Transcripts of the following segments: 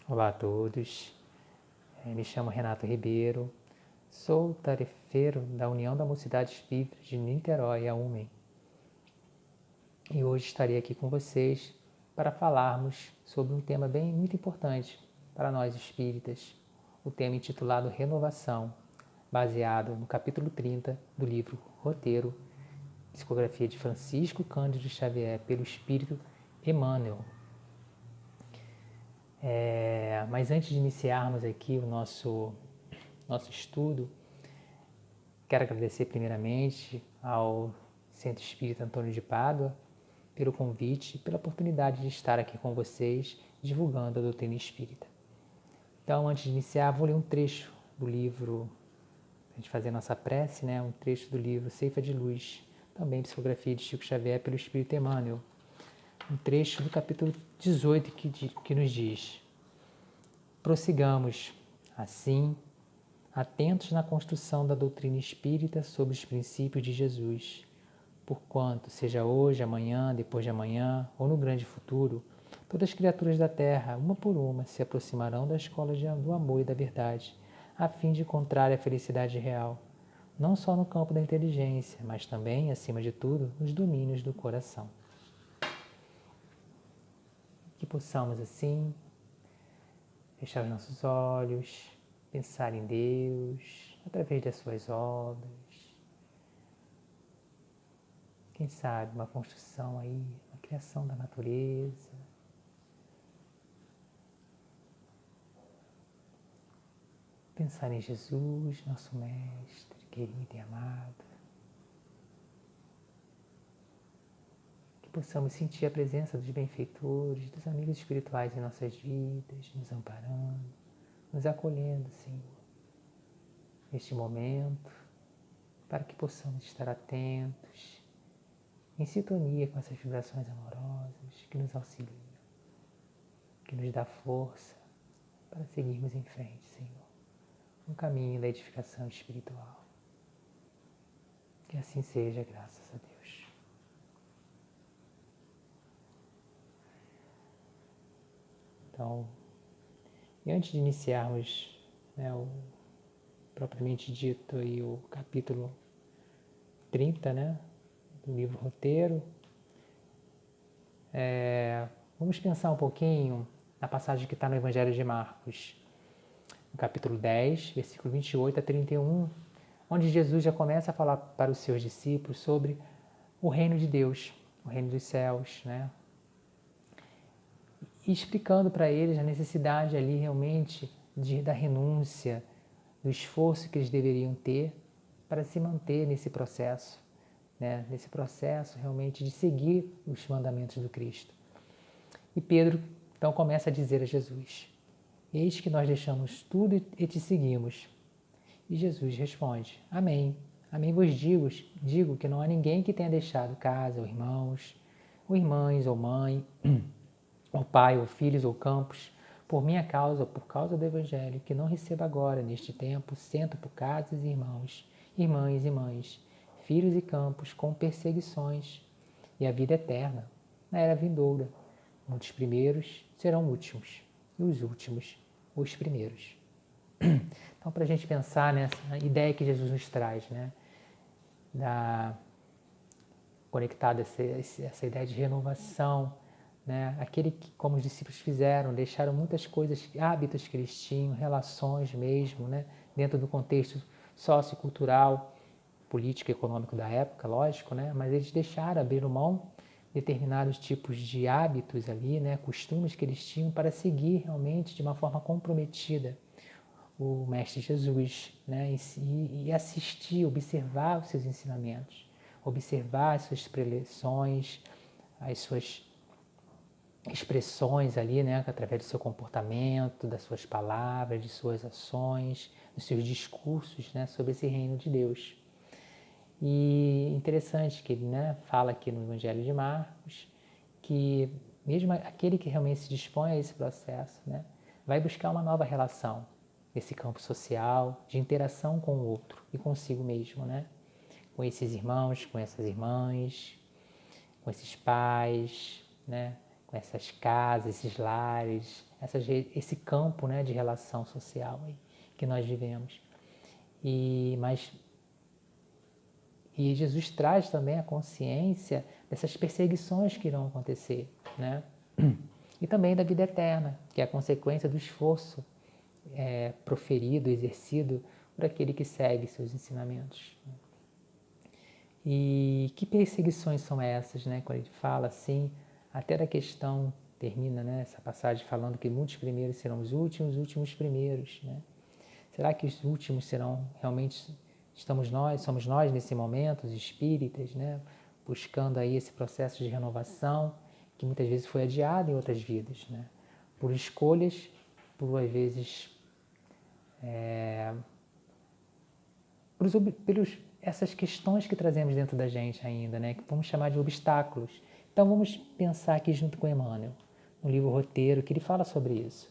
Olá a todos, me chamo Renato Ribeiro, sou tarefeiro da União da Mocidade Espírita de Niterói, a UMEN. E hoje estarei aqui com vocês para falarmos sobre um tema muito importante para nós espíritas, o tema intitulado Renovação, baseado no capítulo 30 do livro Roteiro, psicografia de Francisco Cândido Xavier pelo Espírito Emmanuel. Mas antes de iniciarmos aqui o nosso estudo, quero agradecer primeiramente ao Centro Espírita Antônio de Pádua pelo convite e pela oportunidade de estar aqui com vocês divulgando a doutrina espírita. Então, antes de iniciar, vou ler um trecho do livro, a gente fazer a nossa prece, um trecho do livro Ceifa de Luz, também psicografia de Chico Xavier pelo Espírito Emmanuel. Um trecho do capítulo 18 que nos diz: prossigamos, assim, atentos na construção da doutrina espírita sobre os princípios de Jesus, porquanto, seja hoje, amanhã, depois de amanhã ou no grande futuro, todas as criaturas da terra, uma por uma, se aproximarão da escola do amor e da verdade, a fim de encontrar a felicidade real, não só no campo da inteligência, mas também, acima de tudo, nos domínios do coração. Que possamos, assim, fechar os nossos olhos, pensar em Deus, através das suas obras. Quem sabe uma construção aí, uma criação da natureza. Pensar em Jesus, nosso Mestre, querido e amado. Que possamos sentir a presença dos benfeitores, dos amigos espirituais em nossas vidas, nos amparando, nos acolhendo, Senhor, neste momento, para que possamos estar atentos, em sintonia com essas vibrações amorosas que nos auxiliam, que nos dá força para seguirmos em frente, Senhor, no caminho da edificação espiritual. Que assim seja, graças a Deus. Então, e antes de iniciarmos o propriamente dito aí, o capítulo 30, do livro Roteiro, vamos pensar um pouquinho na passagem que está no Evangelho de Marcos, no capítulo 10, versículo 28 a 31, onde Jesus já começa a falar para os seus discípulos sobre o reino de Deus, o reino dos céus, e explicando para eles a necessidade ali realmente da renúncia, do esforço que eles deveriam ter para se manter nesse processo, nesse processo realmente de seguir os mandamentos do Cristo. E Pedro então começa a dizer a Jesus: eis que nós deixamos tudo e te seguimos. E Jesus responde: amém, amém vos digo que não há ninguém que tenha deixado casa, ou irmãos, ou irmãs, ou mãe, ou pai, ou filhos, ou campos, por minha causa, ou por causa do Evangelho, que não receba agora, neste tempo, cento por casas e irmãos, irmãs e mães, filhos e campos, com perseguições, e a vida eterna, na era vindoura. Muitos primeiros serão últimos, e os últimos, os primeiros. Então, para a gente pensar nessa ideia que Jesus nos traz, conectada a essa ideia de renovação, aquele que, como os discípulos fizeram, deixaram muitas coisas, hábitos que eles tinham, relações mesmo, dentro do contexto sociocultural, político e econômico da época, lógico, mas eles deixaram, abriram mão de determinados tipos de hábitos ali, costumes que eles tinham para seguir realmente de uma forma comprometida o Mestre Jesus, e assistir, observar os seus ensinamentos, observar as suas preleções, as suas expressões ali, através do seu comportamento, das suas palavras, de suas ações, dos seus discursos, sobre esse reino de Deus. E interessante que ele fala aqui no Evangelho de Marcos que mesmo aquele que realmente se dispõe a esse processo, vai buscar uma nova relação nesse campo social, de interação com o outro e consigo mesmo, com esses irmãos, com essas irmãs, com esses pais, com essas casas, esses lares, esse campo, né, de relação social aí, que nós vivemos. Mas Jesus traz também a consciência dessas perseguições que irão acontecer, né? E também da vida eterna, que é a consequência do esforço proferido, exercido por aquele que segue seus ensinamentos. E que perseguições são essas, né? Quando ele fala assim, até da questão, termina, né, essa passagem falando que muitos primeiros serão os últimos primeiros, né? Será que os últimos serão realmente, somos nós nesse momento, os espíritas, né? Buscando aí esse processo de renovação, que muitas vezes foi adiado em outras vidas, né? Por escolhas, por às vezes, pelos essas questões que trazemos dentro da gente ainda, né? Que vamos chamar de obstáculos. Então vamos pensar aqui junto com Emmanuel, no livro Roteiro, que ele fala sobre isso,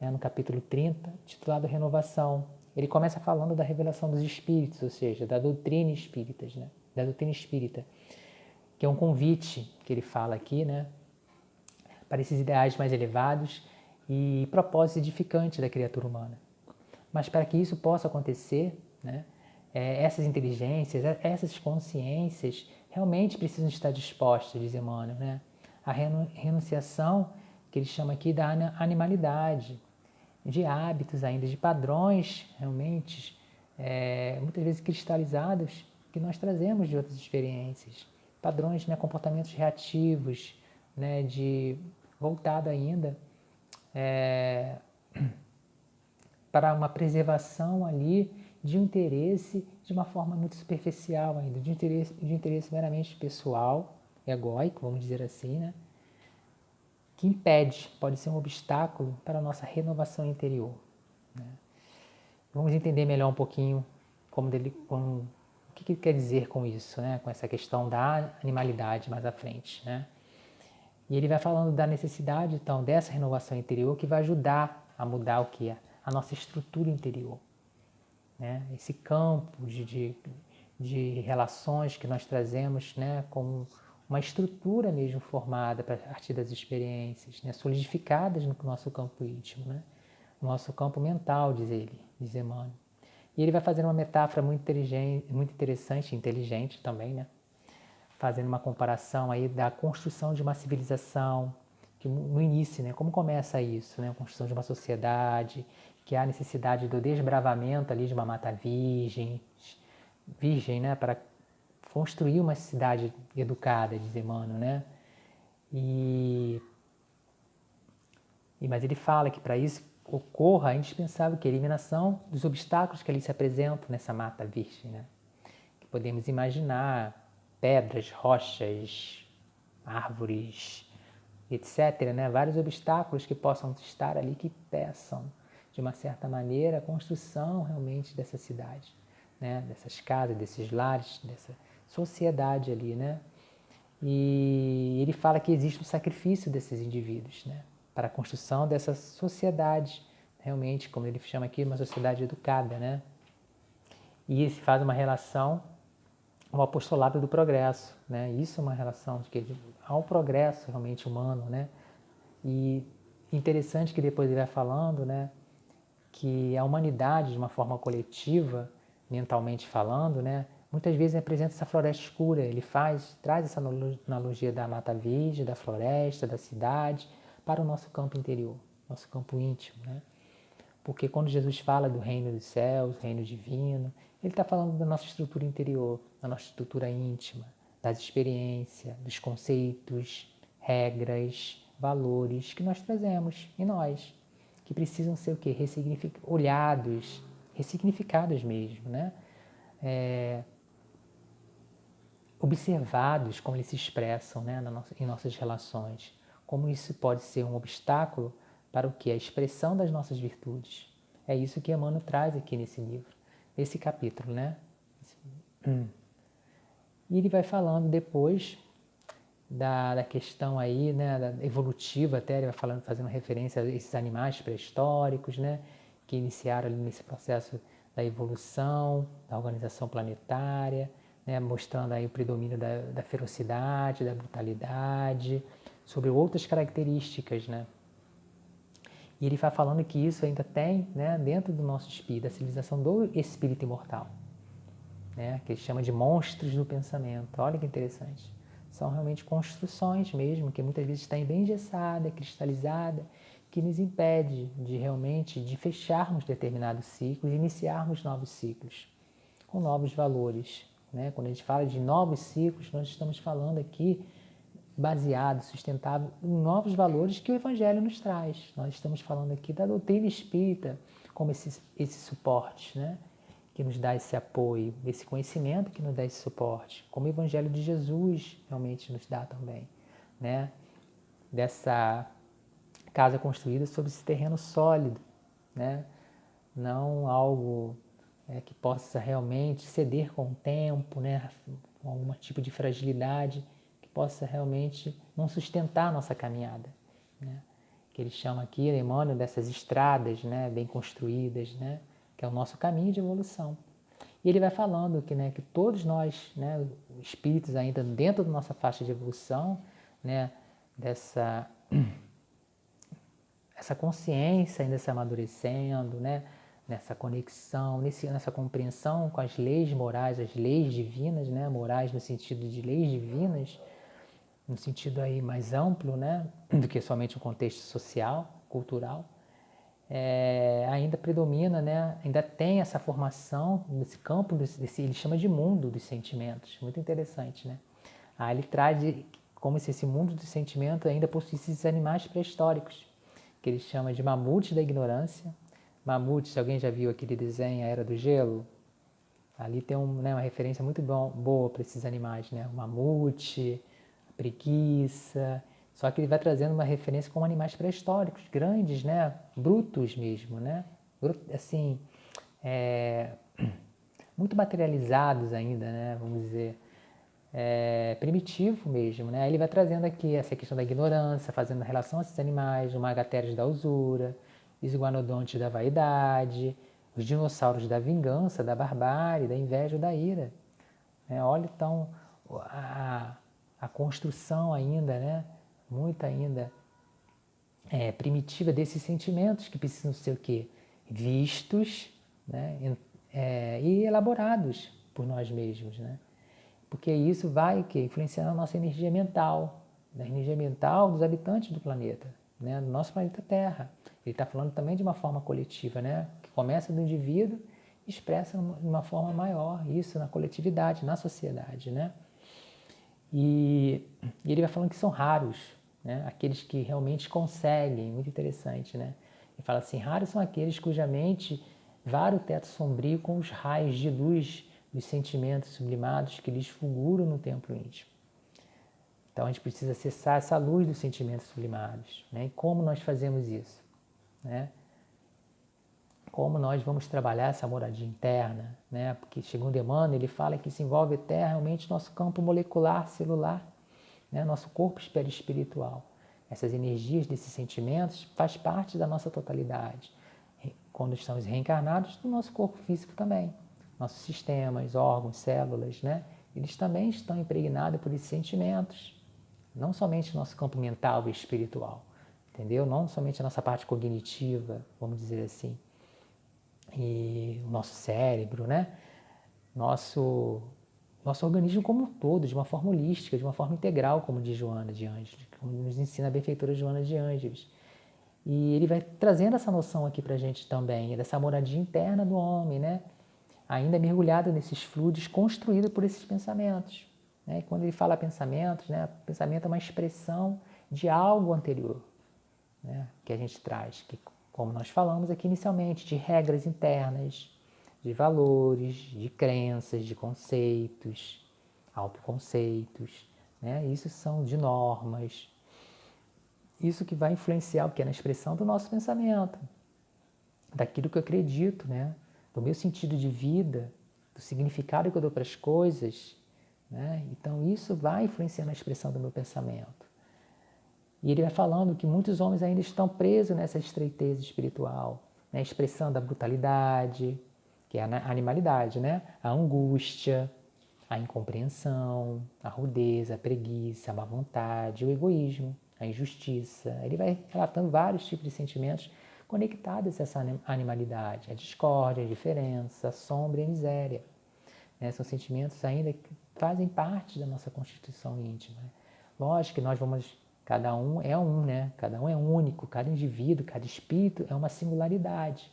né? No capítulo 30, titulado Renovação. Ele começa falando da revelação dos espíritos, ou seja, da doutrina espírita, né? Da doutrina espírita, que é um convite que ele fala aqui, né? Para esses ideais mais elevados e propósito edificante da criatura humana. Mas para que isso possa acontecer, né? Essas inteligências, essas consciências realmente precisam estar dispostas, diz Emmanuel, né? A renunciação, que ele chama aqui da animalidade, de hábitos ainda, de padrões realmente, muitas vezes cristalizados, que nós trazemos de outras experiências. Padrões, né, comportamentos reativos, né, voltado ainda para uma preservação ali de um interesse de uma forma muito superficial ainda, de um interesse meramente pessoal, egóico, vamos dizer assim, né? Que impede, pode ser um obstáculo para a nossa renovação interior, né? Vamos entender melhor um pouquinho o que ele quer dizer com isso, né? Com essa questão da animalidade mais à frente, né? E ele vai falando da necessidade, então, dessa renovação interior que vai ajudar a mudar o que é a nossa estrutura interior, né? Esse campo de relações que nós trazemos, né, como uma estrutura mesmo formada a partir das experiências, né, solidificadas no nosso campo íntimo, né, no nosso campo mental, diz Emmanuel. E ele vai fazer uma metáfora muito interessante e inteligente também, né, fazendo uma comparação aí da construção de uma civilização, que no início, né, como começa isso, né, a construção de uma sociedade, que há a necessidade do desbravamento ali de uma mata virgem, né, para construir uma cidade educada, diz Emmanuel, né? Mas ele fala que para isso ocorra é indispensável que a eliminação dos obstáculos que ali se apresentam nessa mata virgem, né? Que podemos imaginar pedras, rochas, árvores, etc., né? Vários obstáculos que possam estar ali que peçam, de uma certa maneira, a construção realmente dessa cidade, né? Dessas casas, desses lares, dessa sociedade ali, né? E ele fala que existe um sacrifício desses indivíduos, né? Para a construção dessa sociedade, realmente, como ele chama aqui, uma sociedade educada, né? E se faz uma relação ao apostolado do progresso, né? Isso é uma relação de que há um progresso realmente humano, né? E interessante que depois ele vai falando, né, que a humanidade, de uma forma coletiva, mentalmente falando, né, muitas vezes apresenta essa floresta escura. Ele traz essa analogia da mata virgem, da floresta, da cidade, para o nosso campo interior, nosso campo íntimo, né? Porque quando Jesus fala do reino dos céus, reino divino, ele está falando da nossa estrutura interior, da nossa estrutura íntima, das experiências, dos conceitos, regras, valores que nós trazemos em nós, que precisam ser o quê? Olhados, ressignificados mesmo, né? Observados como eles se expressam, né, em nossas relações. Como isso pode ser um obstáculo para o que? A expressão das nossas virtudes. É isso que Emmanuel traz aqui nesse livro, nesse capítulo, né? E ele vai falando depois da questão aí, né, evolutiva até, ele vai falando, fazendo referência a esses animais pré-históricos, né, que iniciaram ali nesse processo da evolução, da organização planetária, né, mostrando aí o predomínio da ferocidade, da brutalidade, sobre outras características, né? E ele vai falando que isso ainda tem, né, dentro do nosso espírito, a civilização do espírito imortal, né, que ele chama de monstros do pensamento. Olha que interessante. São realmente construções mesmo, que muitas vezes está bem engessada, cristalizada, que nos impede de realmente de fecharmos determinados ciclos e iniciarmos novos ciclos, com novos valores, né? Quando a gente fala de novos ciclos, nós estamos falando aqui baseado, sustentável em novos valores que o Evangelho nos traz. Nós estamos falando aqui da doutrina espírita como esse suporte, né? Que nos dá esse apoio, esse conhecimento que nos dá esse suporte, como o Evangelho de Jesus realmente nos dá também, né? Dessa casa construída sobre esse terreno sólido, né? Não algo que possa realmente ceder com o tempo, né? Com algum tipo de fragilidade que possa realmente não sustentar a nossa caminhada, né? Que ele chama aqui, Emmanuel, dessas estradas, né? Bem construídas, né? Que é o nosso caminho de evolução. E ele vai falando que, né, que todos nós, né, espíritos ainda dentro da nossa faixa de evolução, né, essa consciência ainda se amadurecendo, né, nessa conexão, nessa compreensão com as leis morais, as leis divinas, né, morais no sentido de leis divinas, no sentido aí mais amplo, né, do que somente um contexto social, cultural, ainda predomina, né, ainda tem essa formação nesse campo, ele chama de mundo dos sentimentos, muito interessante, né? Aí ele traz como se esse mundo dos sentimentos ainda possuísse esses animais pré-históricos, que ele chama de mamutes da ignorância. Mamute, se alguém já viu aquele desenho, A Era do Gelo, ali tem uma referência muito boa para esses animais, né? O mamute, a preguiça. Só que ele vai trazendo uma referência como animais pré-históricos, grandes, né? Brutos mesmo, né? Assim, muito materializados ainda, né? Vamos dizer, primitivo mesmo, né? Aí ele vai trazendo aqui essa questão da ignorância, fazendo relação a esses animais, o magatéres da usura, os iguanodontes da vaidade, os dinossauros da vingança, da barbárie, da inveja ou da ira. Olha então a construção ainda, né? Muito ainda primitiva desses sentimentos que precisam ser o quê? Vistos, né? E elaborados por nós mesmos, né? Porque isso vai influenciar a nossa energia mental, a energia mental dos habitantes do planeta, né? Do nosso planeta Terra. Ele está falando também de uma forma coletiva, né? Que começa do indivíduo e expressa de uma forma maior isso na coletividade, na sociedade, né? E ele vai falando que são raros, né? Aqueles que realmente conseguem, muito interessante, né? Ele fala assim, raros são aqueles cuja mente vara o teto sombrio com os raios de luz dos sentimentos sublimados que lhes fulguram no templo íntimo. Então a gente precisa acessar essa luz dos sentimentos sublimados, né? E como nós fazemos isso, né? Como nós vamos trabalhar essa moradia interna, né? Porque segundo Emmanuel, ele fala que se envolve realmente nosso campo molecular, celular, né? Nosso corpo perispiritual. Essas energias desses sentimentos faz parte da nossa totalidade. Quando estamos reencarnados, do nosso corpo físico também. Nossos sistemas, órgãos, células, né? Eles também estão impregnados por esses sentimentos. Não somente o nosso campo mental e espiritual, entendeu? Não somente a nossa parte cognitiva, vamos dizer assim, e o nosso cérebro, né? Nosso organismo como um todo, de uma forma holística, de uma forma integral, como diz Joana de Ângeles, como nos ensina a benfeitora Joana de Ângeles. E ele vai trazendo essa noção aqui para a gente também, dessa moradia interna do homem, né? Ainda mergulhado nesses fluidos construídos por esses pensamentos. Né? E quando ele fala pensamentos, né? Pensamento é uma expressão de algo anterior, né? Que a gente traz, que, como nós falamos aqui inicialmente, de regras internas, de valores, de crenças, de conceitos, autoconceitos, né? Isso são de normas. Isso que vai influenciar o que é na expressão do nosso pensamento, daquilo que eu acredito, né? Do meu sentido de vida, do significado que eu dou para as coisas, né? Então isso vai influenciar na expressão do meu pensamento. E ele vai falando que muitos homens ainda estão presos nessa estreiteza espiritual, né? Expressando a brutalidade, que é a animalidade, né? A angústia, a incompreensão, a rudeza, a preguiça, a má vontade, o egoísmo. a injustiça. Ele vai relatando vários tipos de sentimentos conectados a essa animalidade, a discórdia, a indiferença, a sombra e a miséria. Né? São sentimentos ainda que fazem parte da nossa constituição íntima. Né? Lógico que nós vamos, cada um é um, né? Cada um é único, cada indivíduo, cada espírito é uma singularidade,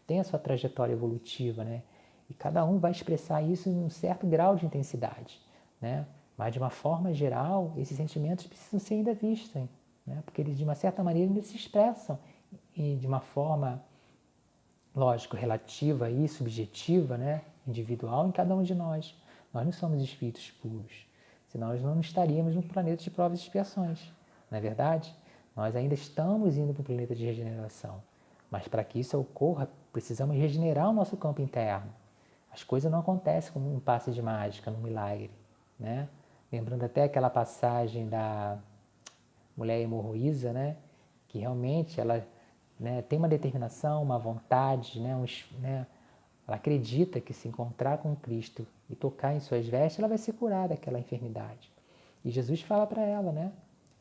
tem a sua trajetória evolutiva, né? E cada um vai expressar isso em um certo grau de intensidade, né? Mas de uma forma geral, esses sentimentos precisam ser ainda vistos, né? Porque eles de uma certa maneira ainda se expressam e de uma forma, lógico, relativa e subjetiva, né? Individual em cada um de nós. Nós não somos espíritos puros, senão nós não estaríamos num planeta de provas e expiações, não é verdade? Nós ainda estamos indo para o planeta de regeneração, mas para que isso ocorra, precisamos regenerar o nosso campo interno. As coisas não acontecem como um passe de mágica, num milagre, né? Lembrando até aquela passagem da mulher hemorroísa, né? Que realmente ela, né, tem uma determinação, uma vontade, né, ela acredita que se encontrar com Cristo e tocar em suas vestes, ela vai ser curada daquela enfermidade. E Jesus fala para ela, né?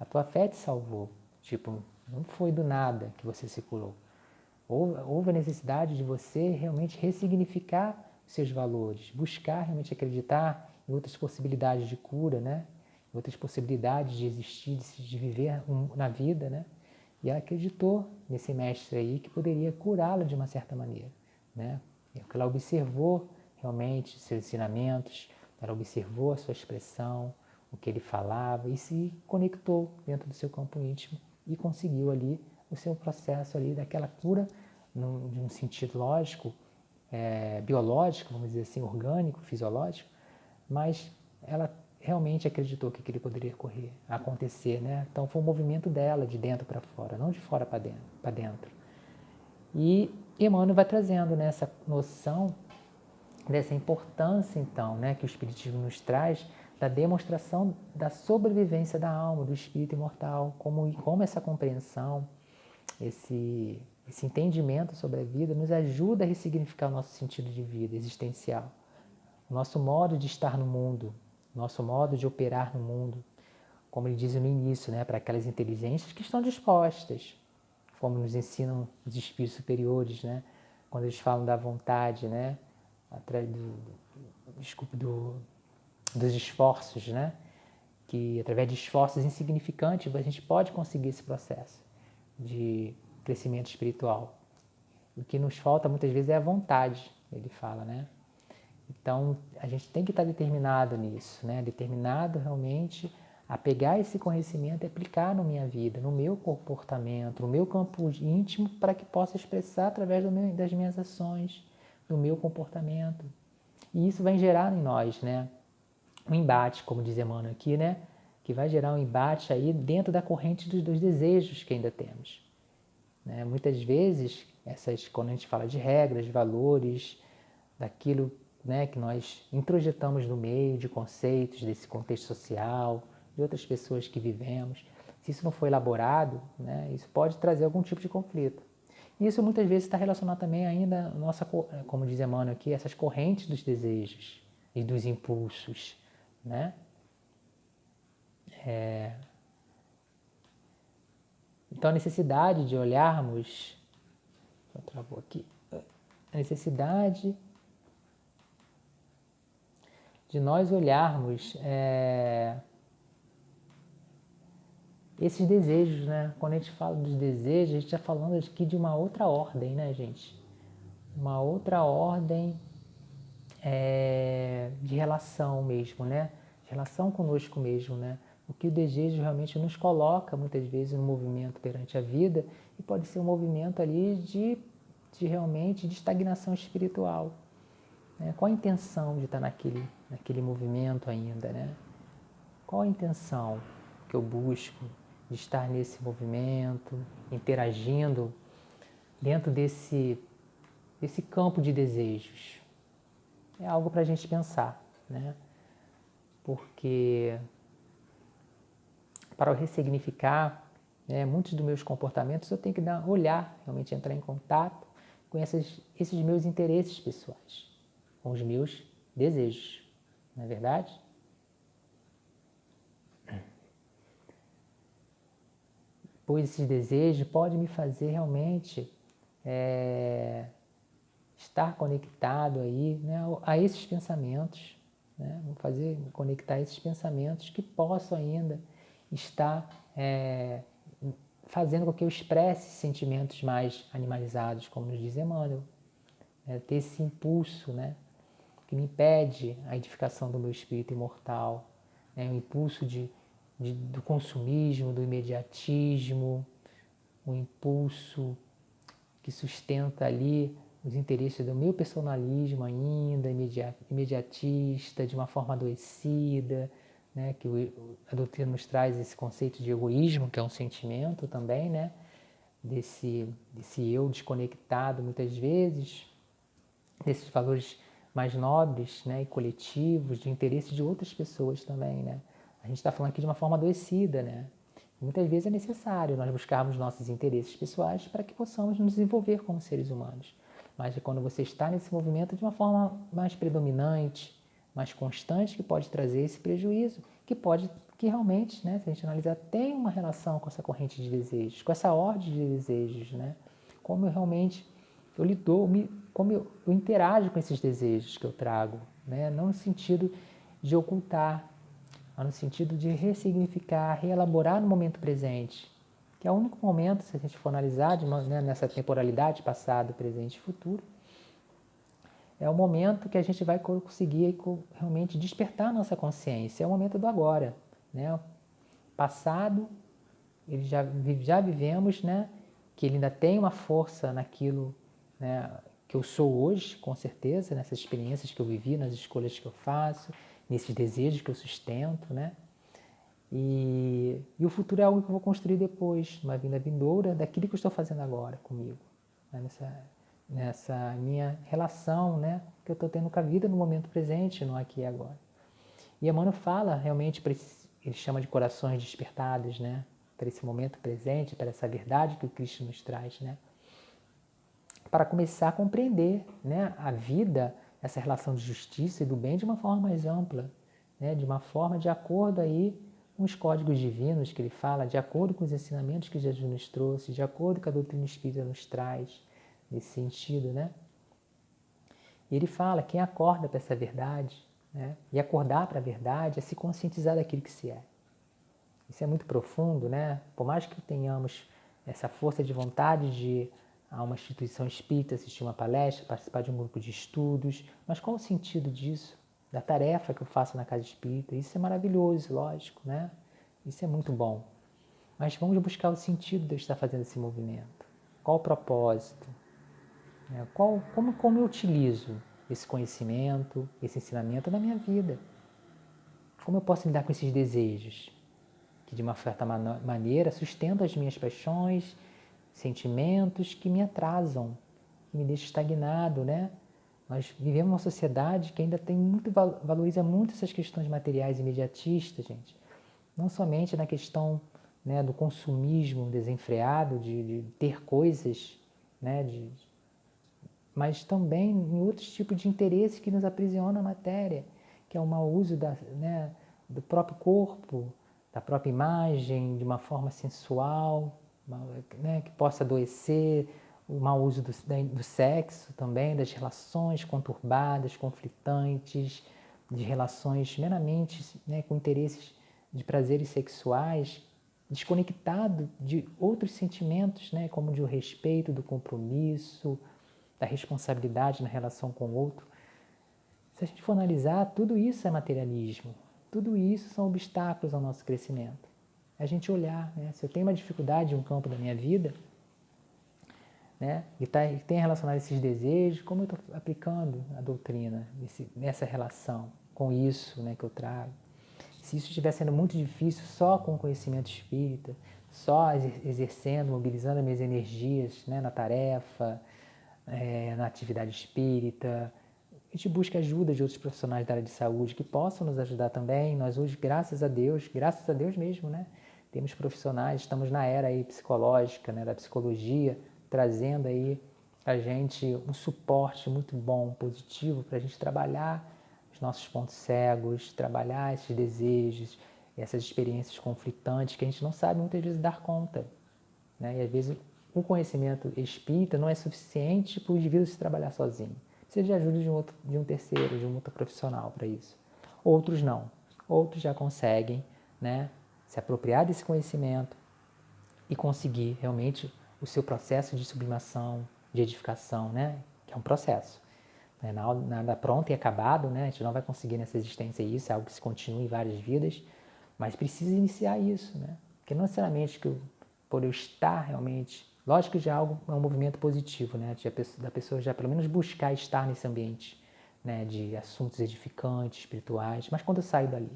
A tua fé te salvou. Tipo, não foi do nada que você se curou. Houve a necessidade de você realmente ressignificar os seus valores, buscar realmente acreditar em outras possibilidades de cura, né? Em outras possibilidades de existir, de viver na vida, né? E ela acreditou nesse mestre aí que poderia curá-la de uma certa maneira, né? Ela observou realmente seus ensinamentos, ela observou a sua expressão, o que ele falava e se conectou dentro do seu campo íntimo e conseguiu ali o seu processo ali daquela cura de um sentido lógico, biológico, vamos dizer assim, orgânico, fisiológico, mas ela realmente acreditou que aquilo poderia acontecer, né? Então foi um movimento dela de dentro para fora, não de fora para dentro. E Emmanuel vai trazendo, né, essa noção dessa importância, então, né, que o Espiritismo nos traz da demonstração da sobrevivência da alma, do espírito imortal, como essa compreensão, esse entendimento sobre a vida nos ajuda a ressignificar o nosso sentido de vida existencial, o nosso modo de estar no mundo, o nosso modo de operar no mundo, como ele diz no início, né, para aquelas inteligências que estão dispostas, como nos ensinam os espíritos superiores, né, quando eles falam da vontade, né, dos esforços, né, que através de esforços insignificantes a gente pode conseguir esse processo de crescimento espiritual. O que nos falta muitas vezes é a vontade, ele fala, né? Então, a gente tem que estar determinado nisso, né? Determinado realmente a pegar esse conhecimento e aplicar na minha vida, no meu comportamento, no meu campo íntimo, para que possa expressar através das minhas ações, do meu comportamento. E isso vai gerar em nós, né, um embate, como diz Emmanuel aqui, né, que vai gerar um embate aí dentro da corrente dos desejos que ainda temos. Né? Muitas vezes, quando a gente fala de regras, de valores, daquilo, né, que nós introjetamos no meio, de conceitos desse contexto social, de outras pessoas que vivemos, se isso não for elaborado, né, isso pode trazer algum tipo de conflito. Isso muitas vezes está relacionado também ainda, como diz Emmanuel aqui, essas correntes dos desejos e dos impulsos, né? Então a necessidade de olharmos, travou aqui, a necessidade de nós olharmos esses desejos, né? Quando a gente fala dos desejos, a gente está falando aqui de uma outra ordem, né, gente? Uma outra ordem de relação mesmo, né? De relação conosco mesmo, né? O que o desejo realmente nos coloca, muitas vezes, no movimento perante a vida, e pode ser um movimento ali de realmente de estagnação espiritual. Né? Qual a intenção de estar naquele movimento ainda, né? Qual a intenção que eu busco de estar nesse movimento, interagindo dentro desse campo de desejos? É algo para a gente pensar, né? Porque para eu ressignificar, né, muitos dos meus comportamentos eu tenho que olhar, realmente entrar em contato com esses meus interesses pessoais, com os meus desejos, não é verdade? pois esses desejos podem me fazer realmente estar conectado aí, né, a esses pensamentos, né, me conectar a esses pensamentos que possam ainda estar fazendo com que eu expresse sentimentos mais animalizados, como nos diz Emmanuel, ter esse impulso, né, que me impede a edificação do meu espírito imortal, né, o impulso do consumismo, do imediatismo, o impulso que sustenta ali os interesses do meu personalismo ainda, imediatista, de uma forma adoecida, né, que a doutrina nos traz esse conceito de egoísmo, que é um sentimento também, né, desse eu desconectado muitas vezes, desses valores mais nobres, né, e coletivos, de interesse de outras pessoas também, né. A gente está falando aqui de uma forma adoecida, né. Muitas vezes é necessário nós buscarmos nossos interesses pessoais para que possamos nos desenvolver como seres humanos. Mas é quando você está nesse movimento de uma forma mais predominante, mais constante, que pode trazer esse prejuízo, que realmente, né, se a gente analisar, tem uma relação com essa corrente de desejos, com essa ordem de desejos, né? Como eu realmente como eu interajo com esses desejos que eu trago, né? Não no sentido de ocultar, mas no sentido de ressignificar, reelaborar no momento presente, que é o único momento, se a gente for analisar né, nessa temporalidade, passado, presente e futuro, é o momento que a gente vai conseguir realmente despertar a nossa consciência, é o momento do agora, né? O passado, ele já vivemos, né? Que ele ainda tem uma força naquilo, né, que eu sou hoje, com certeza, nessas experiências que eu vivi, nas escolhas que eu faço, nesses desejos que eu sustento, né? E o futuro é algo que eu vou construir depois, uma vinda vindoura daquilo que eu estou fazendo agora comigo, né? Nessa minha relação, né, que eu estou tendo com a vida no momento presente, no aqui e agora. E Emmanuel fala realmente, ele chama de corações despertados, né, para esse momento presente, para essa verdade que o Cristo nos traz, né, para começar a compreender, né, a vida, essa relação de justiça e do bem de uma forma mais ampla, né, de uma forma de acordo aí com os códigos divinos que ele fala, de acordo com os ensinamentos que Jesus nos trouxe, de acordo com a doutrina espírita nos traz, nesse sentido, né? E ele fala, quem acorda para essa verdade, né, e acordar para a verdade é se conscientizar daquilo que se é. Isso é muito profundo, né? Por mais que tenhamos essa força de vontade de ir a uma instituição espírita, assistir uma palestra, participar de um grupo de estudos, mas qual o sentido disso? Da tarefa que eu faço na casa espírita? Isso é maravilhoso, lógico, né? Isso é muito bom. Mas vamos buscar o sentido de eu estar fazendo esse movimento. Qual o propósito? Como eu utilizo esse conhecimento, esse ensinamento na minha vida? Como eu posso lidar com esses desejos? Que de uma certa maneira sustentam as minhas paixões, sentimentos que me atrasam, que me deixam estagnado, né? Nós vivemos uma sociedade que ainda valoriza muito essas questões materiais imediatistas, gente. Não somente na questão, né, do consumismo desenfreado, de ter coisas, né, mas também em outros tipos de interesses que nos aprisionam a matéria, que é o mau uso né, do próprio corpo, da própria imagem, de uma forma sensual, né, que possa adoecer, o mau uso do sexo também, das relações conturbadas, conflitantes, de relações meramente, né, com interesses de prazeres sexuais, desconectado de outros sentimentos, né, como de o respeito, do compromisso, da responsabilidade na relação com o outro. Se a gente for analisar, tudo isso é materialismo. Tudo isso são obstáculos ao nosso crescimento. A gente olhar, né? Se eu tenho uma dificuldade em um campo da minha vida, né, e tem relacionado esses desejos, como eu estou aplicando a doutrina nessa relação com isso, né, que eu trago? Se isso estiver sendo muito difícil só com o conhecimento espírita, só exercendo, mobilizando as minhas energias, né, na tarefa, na atividade espírita, a gente busca ajuda de outros profissionais da área de saúde que possam nos ajudar também. Nós hoje, graças a Deus mesmo, né, temos profissionais, estamos na era aí psicológica, né, da psicologia, trazendo aí a gente um suporte muito bom, positivo, para a gente trabalhar os nossos pontos cegos, trabalhar esses desejos, essas experiências conflitantes que a gente não sabe muitas vezes dar conta. né? E às vezes o conhecimento espírita não é suficiente para o indivíduo se trabalhar sozinho. Precisa de ajuda de um terceiro, de um outro profissional para isso. Outros não. Outros já conseguem, né, se apropriar desse conhecimento e conseguir realmente o seu processo de sublimação, de edificação, né, que é um processo. Não é nada pronto e acabado, né? A gente não vai conseguir nessa existência isso, é algo que se continua em várias vidas, mas precisa iniciar isso, né? Porque não necessariamente por eu estar realmente... Lógico que já é um movimento positivo, né? Da pessoa já pelo menos buscar estar nesse ambiente, né? De assuntos edificantes, espirituais, mas quando eu saio dali,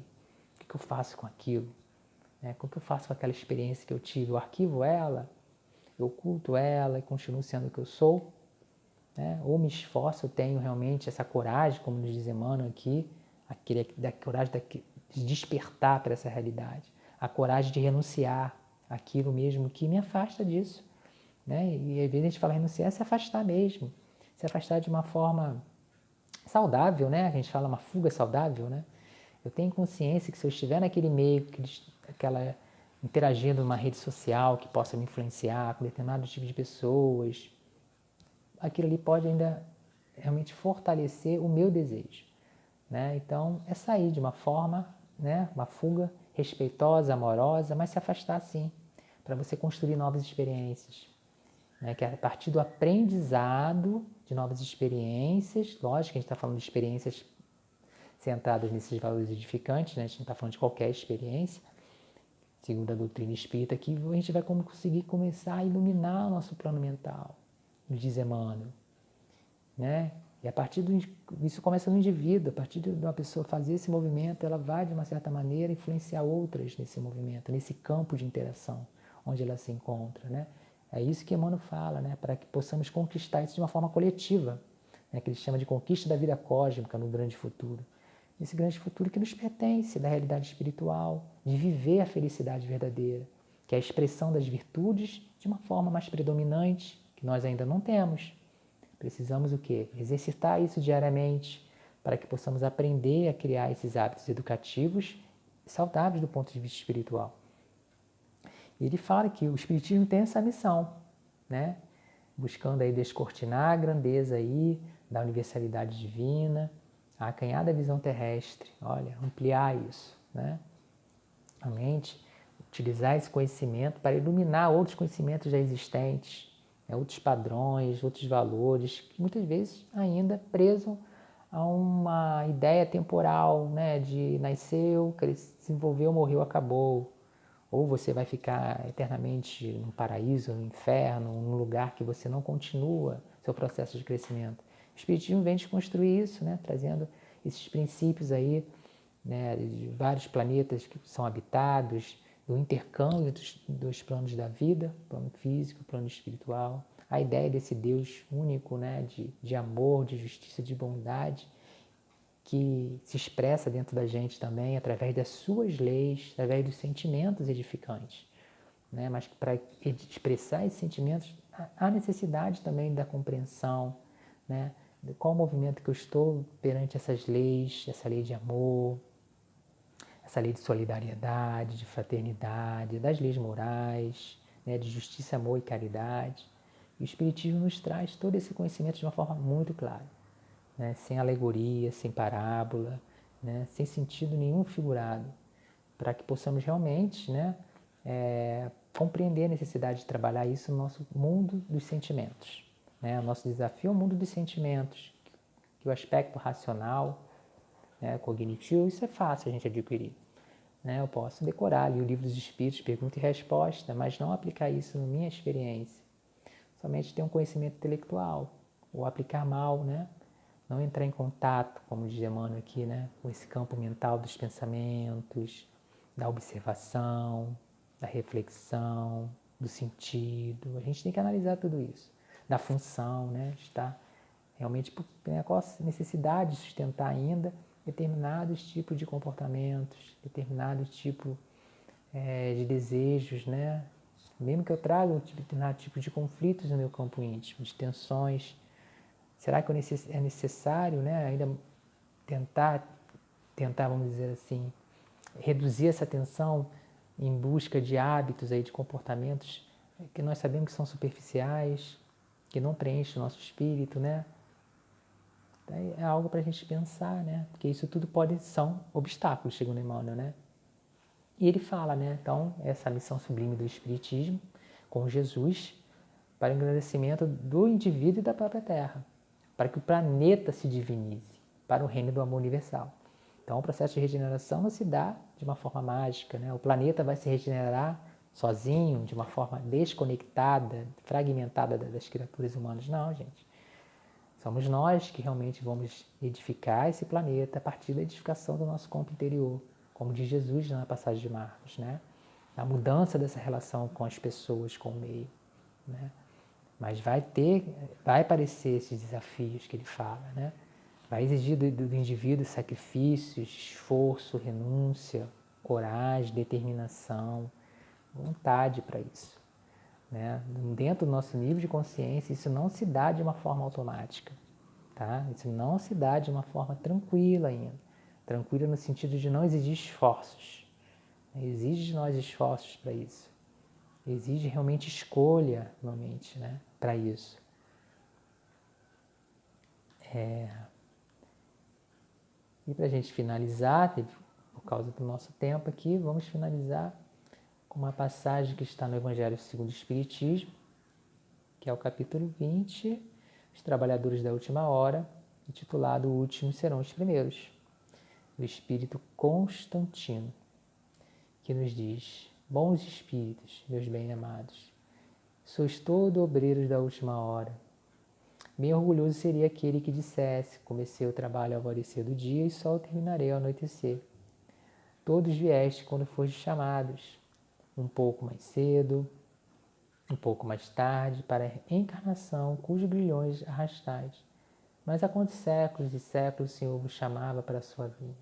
o que eu faço com aquilo? Né? O que eu faço com aquela experiência que eu tive? Eu arquivo ela, eu oculto ela e continuo sendo o que eu sou? Né? Ou me esforço, eu tenho realmente essa coragem, como nos diz Emmanuel aqui, da coragem de despertar para essa realidade, a coragem de renunciar àquilo mesmo que me afasta disso. Né? E às vezes a gente fala renunciar é se afastar mesmo, se afastar de uma forma saudável, né? A gente fala uma fuga saudável, né? Eu tenho consciência que se eu estiver naquele meio, interagindo numa rede social que possa me influenciar com determinado tipo de pessoas, aquilo ali pode ainda realmente fortalecer o meu desejo. Né? Então, é sair de uma forma, né? Uma fuga respeitosa, amorosa, mas se afastar sim, para você construir novas experiências. Né? Que é a partir do aprendizado de novas experiências, lógico que a gente está falando de experiências centradas nesses valores edificantes, né? A gente não está falando de qualquer experiência, segundo a doutrina espírita, que a gente vai conseguir começar a iluminar o nosso plano mental, diz Emmanuel. Né? E a partir isso começa no indivíduo, a partir de uma pessoa fazer esse movimento, ela vai, de uma certa maneira, influenciar outras nesse movimento, nesse campo de interação onde ela se encontra. Né? É isso que Emmanuel fala, né? Para que possamos conquistar isso de uma forma coletiva, né? Que ele chama de conquista da vida cósmica no grande futuro. Esse grande futuro que nos pertence, da realidade espiritual, de viver a felicidade verdadeira, que é a expressão das virtudes de uma forma mais predominante, que nós ainda não temos. Precisamos o quê? Exercitar isso diariamente para que possamos aprender a criar esses hábitos educativos saudáveis do ponto de vista espiritual. E ele fala que o Espiritismo tem essa missão, né? Buscando aí descortinar a grandeza aí da universalidade divina, a acanhada visão terrestre, olha, ampliar isso, né? Realmente, utilizar esse conhecimento para iluminar outros conhecimentos já existentes, né? Outros padrões, outros valores, que muitas vezes ainda presos a uma ideia temporal, né? De nasceu, se desenvolveu, morreu, acabou. Ou você vai ficar eternamente no paraíso, no inferno, num lugar que você não continua seu processo de crescimento. O Espiritismo vem desconstruir isso, né? Trazendo esses princípios aí, né? De vários planetas que são habitados, do intercâmbio dos planos da vida, plano físico, plano espiritual, a ideia desse Deus único, né? De amor, de justiça, de bondade, que se expressa dentro da gente também através das suas leis, através dos sentimentos edificantes. Né? Mas para expressar esses sentimentos, há necessidade também da compreensão, né? De qual o movimento que eu estou perante essas leis, essa lei de amor, essa lei de solidariedade, de fraternidade, das leis morais, né? De justiça, amor e caridade. E o Espiritismo nos traz todo esse conhecimento de uma forma muito clara. Né, sem alegoria, sem parábola, né, sem sentido nenhum figurado, para que possamos realmente, né, compreender a necessidade de trabalhar isso no nosso mundo dos sentimentos. Né? O nosso desafio é o mundo dos sentimentos, que o aspecto racional, né, cognitivo, isso é fácil a gente adquirir. Né? Eu posso decorar ali o livro dos Espíritos, pergunta e resposta, mas não aplicar isso na minha experiência. Somente ter um conhecimento intelectual, ou aplicar mal, né? Não entrar em contato, como diz Emmanuel aqui, né, com esse campo mental dos pensamentos, da observação, da reflexão, do sentido. A gente tem que analisar tudo isso. Da função, né, de estar realmente qual a necessidade de sustentar ainda determinados tipos de comportamentos, determinados tipos de desejos, né? Mesmo que eu traga um determinado tipo de conflitos no meu campo íntimo, de tensões. Será que é necessário, né, ainda tentar, vamos dizer assim, reduzir essa tensão em busca de hábitos, aí, de comportamentos que nós sabemos que são superficiais, que não preenchem o nosso espírito, né? É algo para a gente pensar, né? Porque isso tudo são obstáculos, segundo Emmanuel, né? E ele fala, né? Então, essa missão sublime do Espiritismo, com Jesus, para o engrandecimento do indivíduo e da própria Terra, para que o planeta se divinize, para o reino do amor universal. Então, o processo de regeneração não se dá de uma forma mágica, né? O planeta vai se regenerar sozinho, de uma forma desconectada, fragmentada das criaturas humanas. Não, gente. Somos nós que realmente vamos edificar esse planeta a partir da edificação do nosso corpo interior, como diz Jesus na passagem de Marcos, né? A mudança dessa relação com as pessoas, com o meio, né? Mas vai aparecer esses desafios que ele fala, né? Vai exigir do indivíduo sacrifícios, esforço, renúncia, coragem, determinação, vontade para isso, né? Dentro do nosso nível de consciência, isso não se dá de uma forma automática, tá? Isso não se dá de uma forma tranquila ainda. Tranquila no sentido de não exigir esforços. Exige de nós esforços para isso. Exige realmente escolha, realmente, né? Para isso. E para a gente finalizar, por causa do nosso tempo aqui, vamos finalizar com uma passagem que está no Evangelho segundo o Espiritismo, que é o capítulo 20, Os Trabalhadores da Última Hora, intitulado Últimos Serão os Primeiros, do Espírito Constantino, que nos diz: Bons espíritos, meus bem-amados, sois todos obreiros da última hora. Bem orgulhoso seria aquele que dissesse: comecei o trabalho ao alvorecer do dia e só o terminarei ao anoitecer. Todos vieste quando fostes chamados, um pouco mais cedo, um pouco mais tarde, para a encarnação cujos grilhões arrastais. Mas há quantos séculos e séculos o Senhor vos chamava para a sua vida,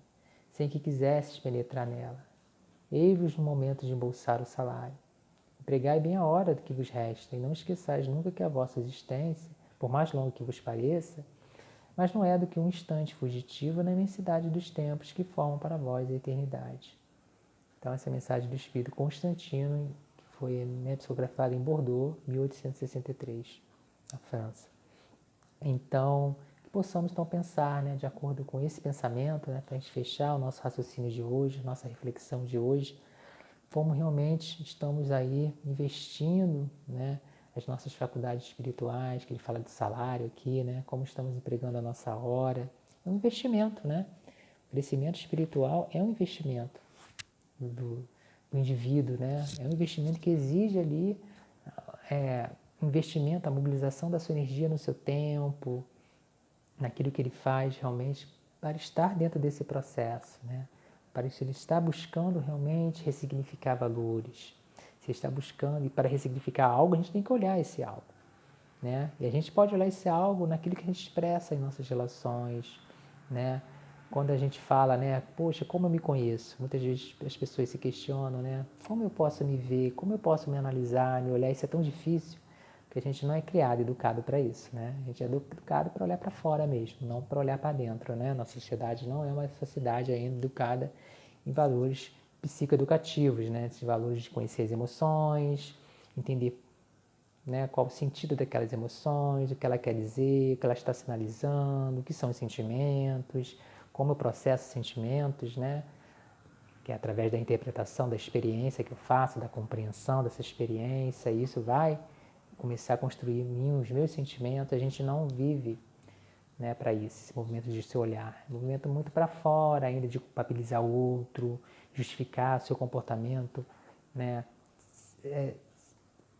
sem que quisesses penetrar nela? Ei-vos no momento de embolsar o salário. Empregai bem a hora que vos resta, e não esqueçais nunca que a vossa existência, por mais longa que vos pareça, mas não é do que um instante fugitivo na imensidade dos tempos que formam para vós a eternidade. Então, essa mensagem do Espírito Constantino, que foi psicografada em Bordeaux, 1863, na França. Então, que possamos então pensar, né, de acordo com esse pensamento, né, para a gente fechar o nosso raciocínio de hoje, nossa reflexão de hoje, como realmente estamos aí investindo, né, as nossas faculdades espirituais, que ele fala de salário aqui, né, como estamos empregando a nossa hora. É um investimento, né? O crescimento espiritual é um investimento do indivíduo, né? É um investimento que exige ali investimento, a mobilização da sua energia no seu tempo, naquilo que ele faz realmente para estar dentro desse processo, né? Para isso ele está buscando realmente ressignificar valores. Se está buscando, e para ressignificar algo, a gente tem que olhar esse algo, né? E a gente pode olhar esse algo naquilo que a gente expressa em nossas relações, né? Quando a gente fala, né, poxa, como eu me conheço? Muitas vezes as pessoas se questionam, né? Como eu posso me ver? Como eu posso me analisar, me olhar? Isso é tão difícil, porque a gente não é criado, educado para isso, né? A gente é educado para olhar para fora mesmo, não para olhar para dentro, né? Nossa sociedade não é uma sociedade ainda educada em valores psicoeducativos, né? Esses valores de conhecer as emoções, entender, né, qual o sentido daquelas emoções, o que ela quer dizer, o que ela está sinalizando, o que são os sentimentos, como eu processo sentimentos, né, que é através da interpretação da experiência que eu faço, da compreensão dessa experiência, e isso vai começar a construir em mim os meus sentimentos. A gente não vive, né, para isso, esse movimento de se olhar, um movimento muito para fora ainda, de culpabilizar o outro, justificar seu comportamento, né,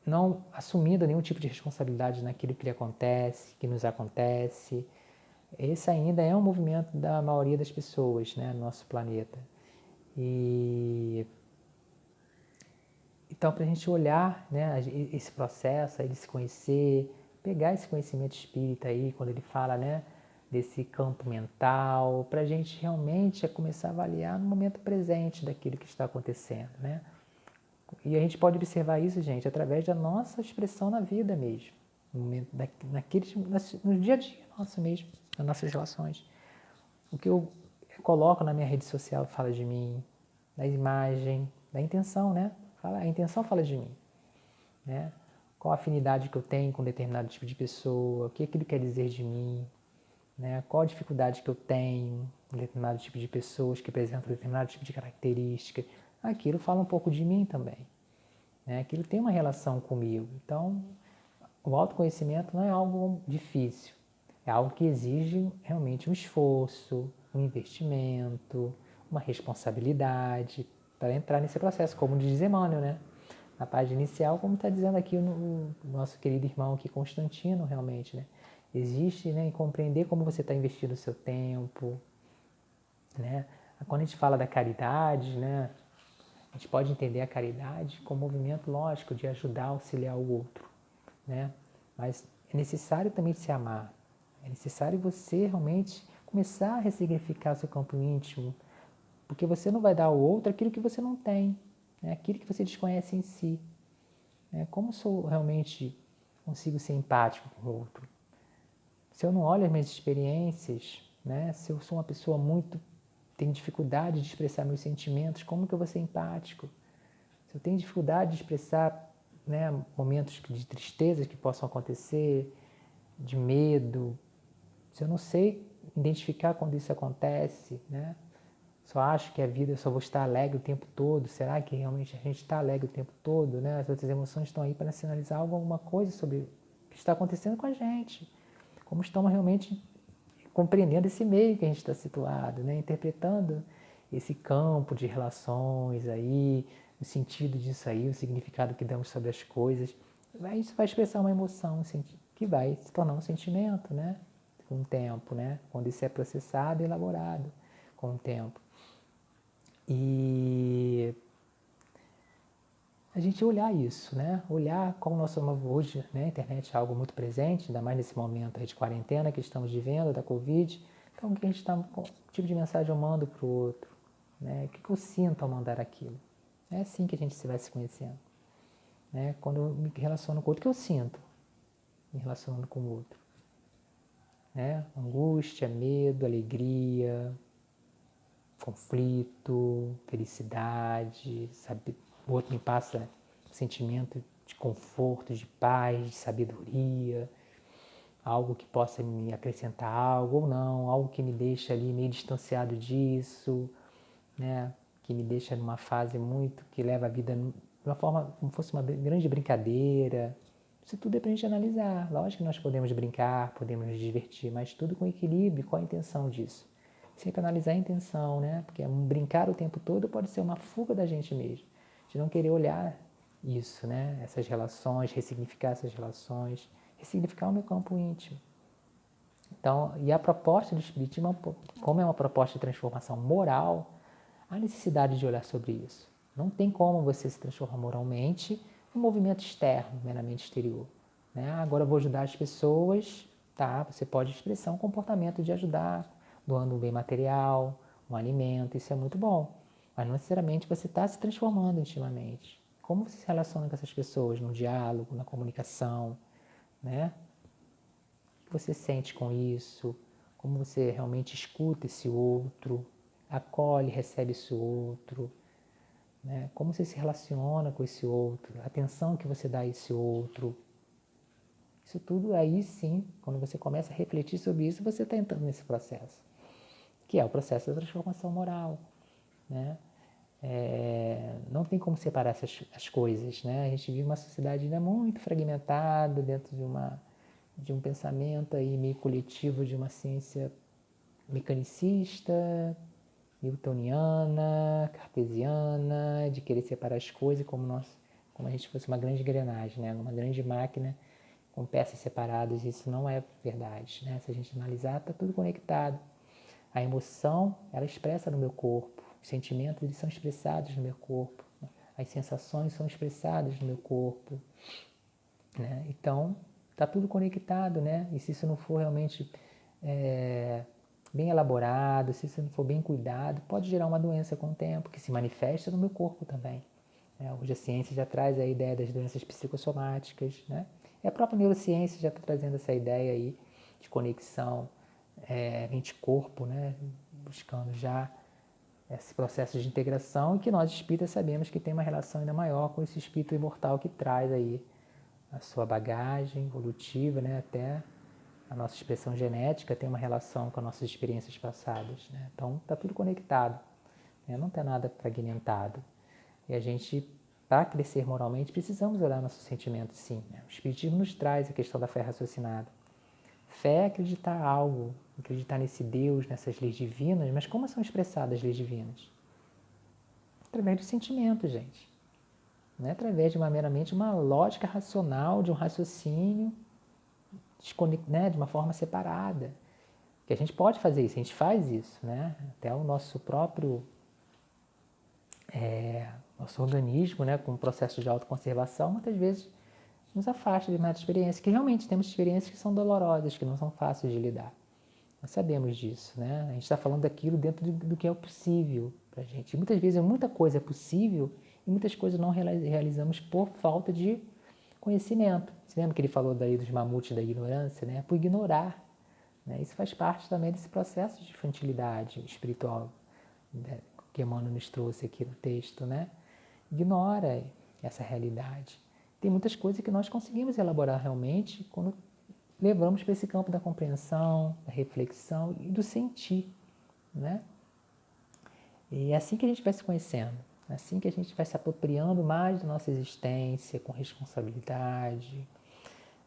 não assumindo nenhum tipo de responsabilidade naquilo que lhe acontece, que nos acontece. Esse ainda é um movimento da maioria das pessoas, né, no nosso planeta. E então, para a gente olhar, né, esse processo, ele se conhecer, pegar esse conhecimento espírita aí, quando ele fala, né, desse campo mental, para a gente realmente começar a avaliar no momento presente daquilo que está acontecendo, né? E a gente pode observar isso, gente, através da nossa expressão na vida mesmo, no dia a dia nosso mesmo, nas nossas relações. O que eu coloco na minha rede social fala de mim, da imagem, da intenção, né? A intenção fala de mim, né? qual a afinidade que eu tenho com determinado tipo de pessoa, o que aquilo quer dizer de mim, né? Qual a dificuldade que eu tenho com determinado tipo de pessoas que apresentam determinado tipo de característica. Aquilo fala um pouco de mim também, né? Aquilo tem uma relação comigo. Então, o autoconhecimento não é algo difícil, é algo que exige realmente um esforço, um investimento, uma responsabilidade para entrar nesse processo, como diz Emmanuel, né? Na página inicial, como está dizendo aqui o nosso querido irmão aqui, Constantino, realmente, né? Existe, né, em compreender como você está investindo o seu tempo, né? Quando a gente fala da caridade, né, a gente pode entender a caridade como um movimento lógico de ajudar, auxiliar o outro, né? Mas é necessário também se amar. É necessário você realmente começar a ressignificar o seu campo íntimo, porque você não vai dar ao outro aquilo que você não tem, né? Aquilo que você desconhece em si. Né? Como sou realmente consigo ser empático com o outro? Se eu não olho as minhas experiências, né? Se eu sou uma pessoa muito tenho dificuldade de expressar meus sentimentos, como que eu vou ser empático? Se eu tenho dificuldade de expressar, né, momentos de tristeza que possam acontecer, de medo, se eu não sei identificar quando isso acontece, né? Só acho que a vida eu só vou estar alegre o tempo todo, será que realmente a gente está alegre o tempo todo, né? As outras emoções estão aí para sinalizar alguma coisa sobre o que está acontecendo com a gente, como estamos realmente compreendendo esse meio que a gente está situado, né? Interpretando esse campo de relações aí, o sentido disso aí, o significado que damos sobre as coisas. Isso vai expressar uma emoção que vai se tornar um sentimento, né? Com o tempo, né? Quando isso é processado e elaborado com o tempo. E a gente olhar isso, né? Olhar como nós somos hoje, né? A internet é algo muito presente, ainda mais nesse momento aí de quarentena que estamos vivendo, da Covid. Então, o que a gente está, que tipo de mensagem eu mando para o outro? Né? O que eu sinto ao mandar aquilo? É assim que a gente se vai se conhecendo. Né? Quando eu me relaciono com o outro, o que eu sinto me relacionando com o outro? Né? Angústia, medo, alegria, conflito, felicidade, sabe? O outro me passa sentimento de conforto, de paz, de sabedoria, algo que possa me acrescentar algo ou não, algo que me deixa ali meio distanciado disso, né? Que me deixa numa fase muito que leva a vida de uma forma como fosse uma grande brincadeira. Isso tudo é para a gente analisar. Lógico que nós podemos brincar, podemos nos divertir, mas tudo com equilíbrio. Qual a intenção disso? Sempre analisar a intenção, né? Porque brincar o tempo todo pode ser uma fuga da gente mesmo. De não querer olhar isso, né? Essas relações, ressignificar essas relações, ressignificar o meu campo íntimo. Então, e a proposta do Espiritismo, como é uma proposta de transformação moral, há necessidade de olhar sobre isso. Não tem como você se transformar moralmente num movimento externo, meramente exterior. Né? Agora eu vou ajudar as pessoas, tá? Você pode expressar um comportamento de ajudar, doando um bem material, um alimento, isso é muito bom. Mas não necessariamente você está se transformando intimamente. Como você se relaciona com essas pessoas no diálogo, na comunicação, né? O que você sente com isso? Como você realmente escuta esse outro, acolhe, recebe esse outro, né? Como você se relaciona com esse outro, a atenção que você dá a esse outro. Isso tudo aí sim, quando você começa a refletir sobre isso, você está entrando nesse processo, que é o processo da transformação moral, né? Não tem como separar as coisas, né? A gente vive uma sociedade ainda muito fragmentada dentro de um pensamento aí meio coletivo de uma ciência mecanicista, newtoniana, cartesiana, de querer separar as coisas como a gente fosse uma grande engrenagem, né? Uma grande máquina com peças separadas. Isso não é verdade, né? Se a gente analisar, está tudo conectado. A emoção, ela expressa no meu corpo. Os sentimentos, eles são expressados no meu corpo. As sensações são expressadas no meu corpo. Né? Então, está tudo conectado, né? E se isso não for realmente bem elaborado, se isso não for bem cuidado, pode gerar uma doença com o tempo, que se manifesta no meu corpo também. Hoje a ciência já traz a ideia das doenças psicossomáticas, né? E a própria neurociência já está trazendo essa ideia aí de conexão mente-corpo, né? Buscando já esse processo de integração e que nós espíritas sabemos que tem uma relação ainda maior com esse espírito imortal que traz aí a sua bagagem evolutiva, né? Até a nossa expressão genética tem uma relação com as nossas experiências passadas, né? Então, está tudo conectado, né? Não tem nada fragmentado. E a gente, para crescer moralmente, precisamos olhar nossos sentimentos, sim, né? O Espiritismo nos traz a questão da fé raciocinada. Fé é acreditar algo, acreditar nesse Deus, nessas leis divinas, mas como são expressadas as leis divinas? Através do sentimento, gente. Não é através de meramente uma lógica racional, de um raciocínio, né, de uma forma separada. Que a gente pode fazer isso, a gente faz isso, né? Até o nosso próprio nosso organismo, né, com o processo de autoconservação, muitas vezes nos afasta de mais experiências, que realmente temos experiências que são dolorosas, que não são fáceis de lidar. Nós sabemos disso, né? A gente está falando daquilo dentro do que é o possível para a gente. E muitas vezes muita coisa é possível e muitas coisas não realizamos por falta de conhecimento. Você lembra que ele falou daí dos mamutes da ignorância, né? Por ignorar, né? Isso faz parte também desse processo de infantilidade espiritual, né, que Emmanuel nos trouxe aqui no texto, né? Ignora essa realidade. Tem muitas coisas que nós conseguimos elaborar realmente quando levamos para esse campo da compreensão, da reflexão e do sentir, né? E é assim que a gente vai se conhecendo, é assim que a gente vai se apropriando mais da nossa existência com responsabilidade,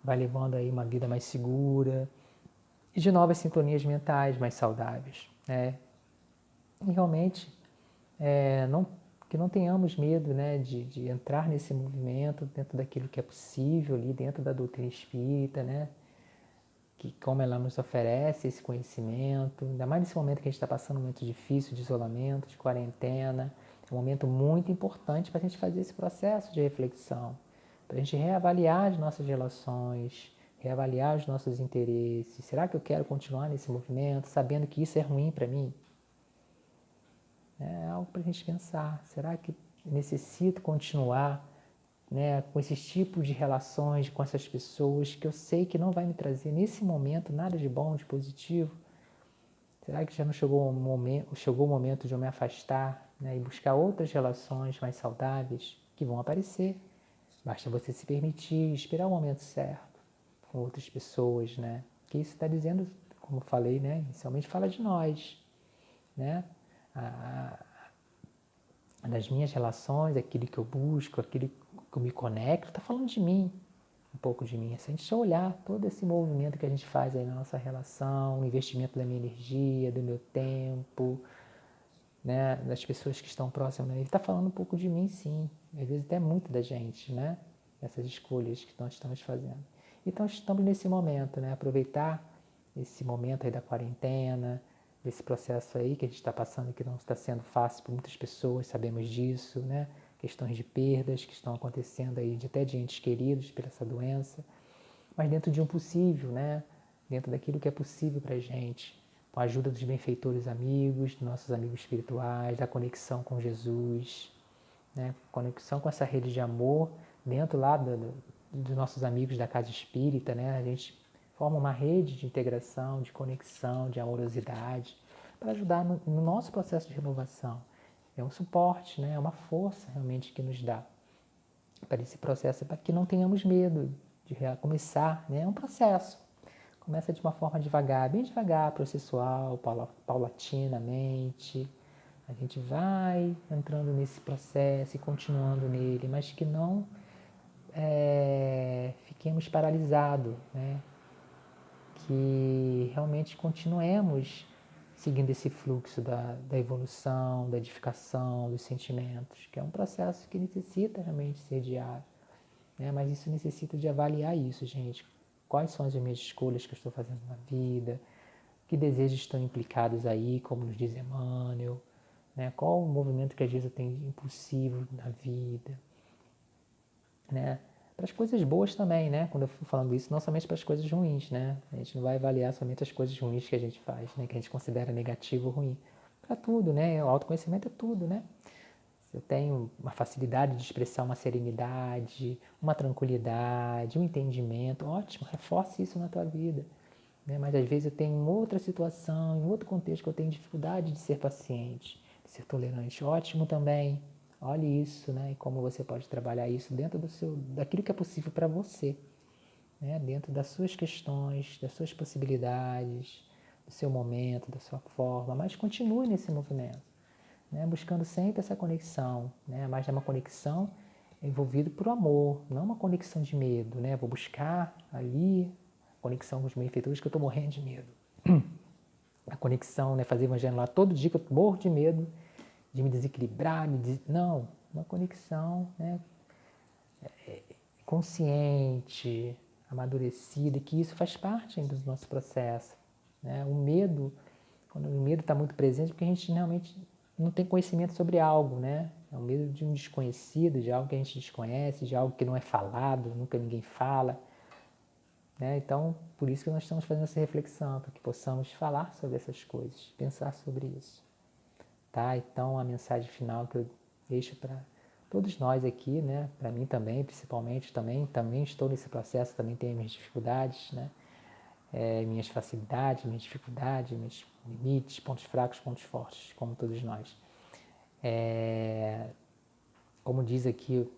vai levando aí uma vida mais segura e de novas sintonias mentais mais saudáveis, né? E realmente que não tenhamos medo, né, de entrar nesse movimento dentro daquilo que é possível ali dentro da doutrina espírita, né? Que como ela nos oferece esse conhecimento, ainda mais nesse momento que a gente está passando um momento difícil de isolamento, de quarentena, é um momento muito importante para a gente fazer esse processo de reflexão, para a gente reavaliar as nossas relações, reavaliar os nossos interesses. Será que eu quero continuar nesse movimento, sabendo que isso é ruim para mim? É algo para a gente pensar. Será que necessito continuar, né, com esses tipos de relações com essas pessoas que eu sei que não vai me trazer nesse momento nada de bom, de positivo? Será que já não chegou o momento de eu me afastar, né, e buscar outras relações mais saudáveis que vão aparecer? Basta você se permitir, esperar o momento certo com outras pessoas, né? Que isso está dizendo, como eu falei, né, inicialmente fala de nós, né? Das minhas relações, aquilo que eu busco, aquilo que eu me conecto, está falando de mim, um pouco de mim. Se a gente olhar todo esse movimento que a gente faz aí na nossa relação, o investimento da minha energia, do meu tempo, né, das pessoas que estão próximas, ele está falando um pouco de mim, sim. Às vezes até muito da gente, né? Essas escolhas que nós estamos fazendo. Então estamos nesse momento, né? Aproveitar esse momento aí da quarentena, desse processo aí que a gente está passando, que não está sendo fácil para muitas pessoas, sabemos disso, né? Questões de perdas que estão acontecendo aí, até de entes queridos por essa doença, mas dentro de um possível, né? Dentro daquilo que é possível para a gente, com a ajuda dos benfeitores amigos, dos nossos amigos espirituais, da conexão com Jesus, né? Conexão com essa rede de amor, dentro lá dos nossos amigos da casa espírita, né? A gente forma uma rede de integração, de conexão, de amorosidade, para ajudar no nosso processo de renovação. É um suporte, né? É uma força realmente que nos dá para esse processo, para que não tenhamos medo de começar, né? É um processo. Começa de uma forma devagar, bem devagar, processual, paulatinamente. A gente vai entrando nesse processo e continuando nele, mas que não fiquemos paralisados, né? Que realmente continuemos seguindo esse fluxo da evolução, da edificação, dos sentimentos, que é um processo que necessita realmente ser diário, né? Mas isso necessita de avaliar isso, gente. Quais são as minhas escolhas que eu estou fazendo na vida? Que desejos estão implicados aí, como nos diz Emmanuel, né? Qual o movimento que às vezes eu tenho impulsivo na vida, né? Para as coisas boas também, né? Quando eu fui falando isso, não somente para as coisas ruins, né? A gente não vai avaliar somente as coisas ruins que a gente faz, né? Que a gente considera negativo ou ruim. Para tudo, né? O autoconhecimento é tudo, né? Se eu tenho uma facilidade de expressar uma serenidade, uma tranquilidade, um entendimento, ótimo, reforce isso na tua vida, né? Mas às vezes eu tenho em outra situação, em outro contexto que eu tenho dificuldade de ser paciente, de ser tolerante, ótimo também, olhe isso, né? E como você pode trabalhar isso dentro daquilo que é possível para você, né? Dentro das suas questões, das suas possibilidades, do seu momento, da sua forma, mas continue nesse movimento, né? Buscando sempre essa conexão, né? Mas é uma conexão envolvida por amor, não uma conexão de medo, né? Vou buscar ali conexão com os benfeitores que eu estou morrendo de medo. A conexão, né? Fazer evangelho lá todo dia que eu morro de medo de me desequilibrar, não, uma conexão, né? Consciente, amadurecida, e que isso faz parte ainda do nosso processo, né? O medo, quando o medo está muito presente, é porque a gente realmente não tem conhecimento sobre algo, né? É o medo de um desconhecido, de algo que a gente desconhece, de algo que não é falado, nunca ninguém fala, né? Então, por isso que nós estamos fazendo essa reflexão, para que possamos falar sobre essas coisas, pensar sobre isso, tá? Então, a mensagem final que eu deixo para todos nós aqui, né? Para mim também, principalmente, também estou nesse processo, também tenho minhas dificuldades, né? Minhas facilidades, minhas dificuldades, meus limites, pontos fracos, pontos fortes, como todos nós. Como diz aqui,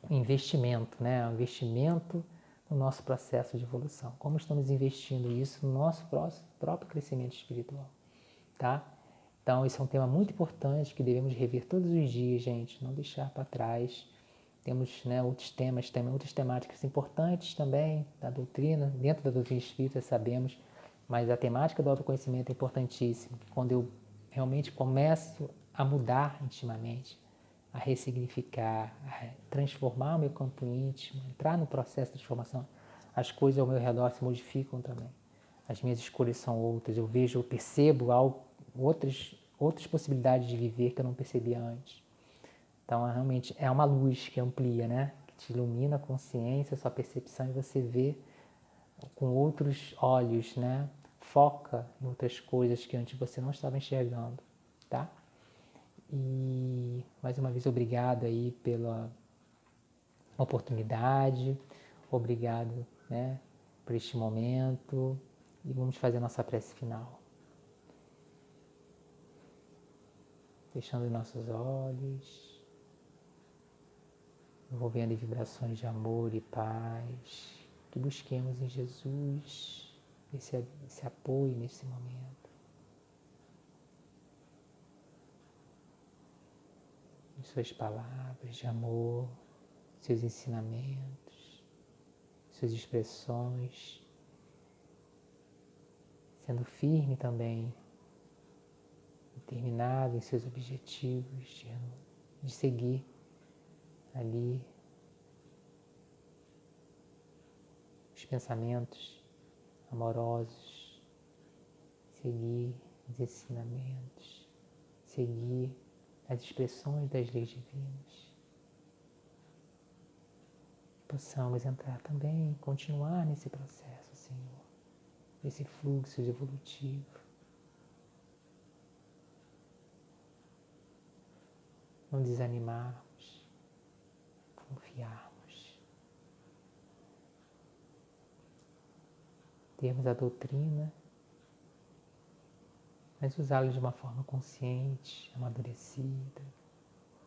o investimento, né? O investimento no nosso processo de evolução. Como estamos investindo isso no nosso próprio crescimento espiritual, tá? Então, esse é um tema muito importante que devemos rever todos os dias, gente, não deixar para trás. Temos, né, outros temas, outras temáticas importantes também da doutrina, dentro da doutrina espírita, sabemos, mas a temática do autoconhecimento é importantíssima. Quando eu realmente começo a mudar intimamente, a ressignificar, a transformar o meu campo íntimo, entrar no processo de transformação, as coisas ao meu redor se modificam também. As minhas escolhas são outras, eu percebo outras possibilidades de viver que eu não percebia antes. Então, realmente, é uma luz que amplia, né? Que te ilumina a consciência, a sua percepção, e você vê com outros olhos, né? Foca em outras coisas que antes você não estava enxergando, tá? E, mais uma vez, obrigado aí pela oportunidade, obrigado, né? Por este momento, e vamos fazer a nossa prece final. Fechando os nossos olhos, envolvendo em vibrações de amor e paz, que busquemos em Jesus esse apoio nesse momento. Em suas palavras de amor, seus ensinamentos, suas expressões, sendo firme também, determinado em seus objetivos de seguir ali os pensamentos amorosos, seguir os ensinamentos, seguir as expressões das leis divinas. Possamos entrar também, continuar nesse processo, Senhor, nesse fluxo evolutivo. Não desanimarmos, confiarmos. Termos a doutrina, mas usá-la de uma forma consciente, amadurecida,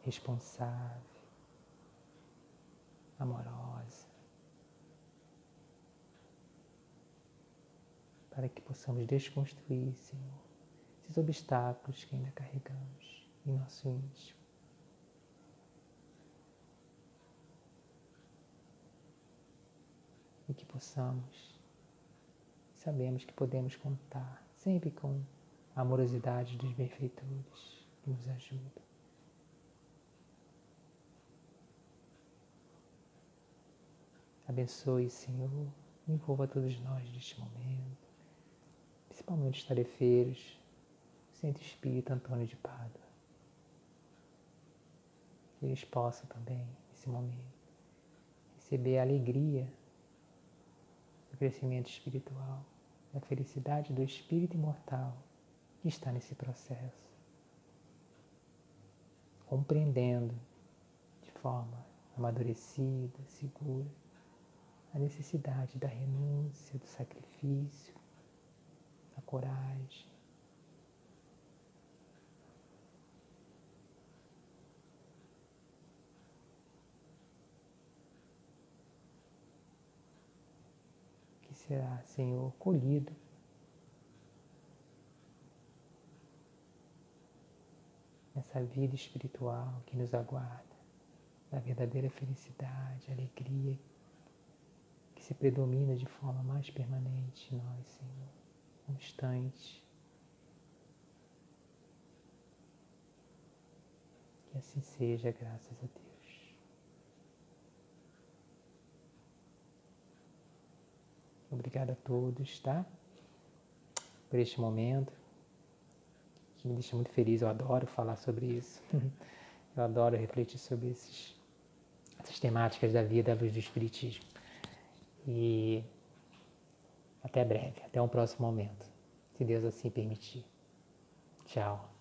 responsável, amorosa, para que possamos desconstruir, Senhor, esses obstáculos que ainda carregamos em nosso íntimo. E que possamos, sabemos que podemos contar sempre com a amorosidade dos benfeitores que nos ajudam. Abençoe, Senhor, envolva todos nós neste momento, principalmente os tarefeiros, o Centro Espírita Antônio de Pádua. Que eles possam também, nesse momento, receber a alegria do crescimento espiritual, da felicidade do espírito imortal que está nesse processo, compreendendo de forma amadurecida, segura, a necessidade da renúncia, do sacrifício, da coragem, será, Senhor, colhido nessa vida espiritual que nos aguarda, da verdadeira felicidade, alegria que se predomina de forma mais permanente em nós, Senhor, constante. Que assim seja, graças a Deus. Obrigado a todos, tá? Por este momento, que me deixa muito feliz. Eu adoro falar sobre isso. Eu adoro refletir sobre essas temáticas da vida à luz do Espiritismo. E até breve, até um próximo momento, se Deus assim permitir. Tchau.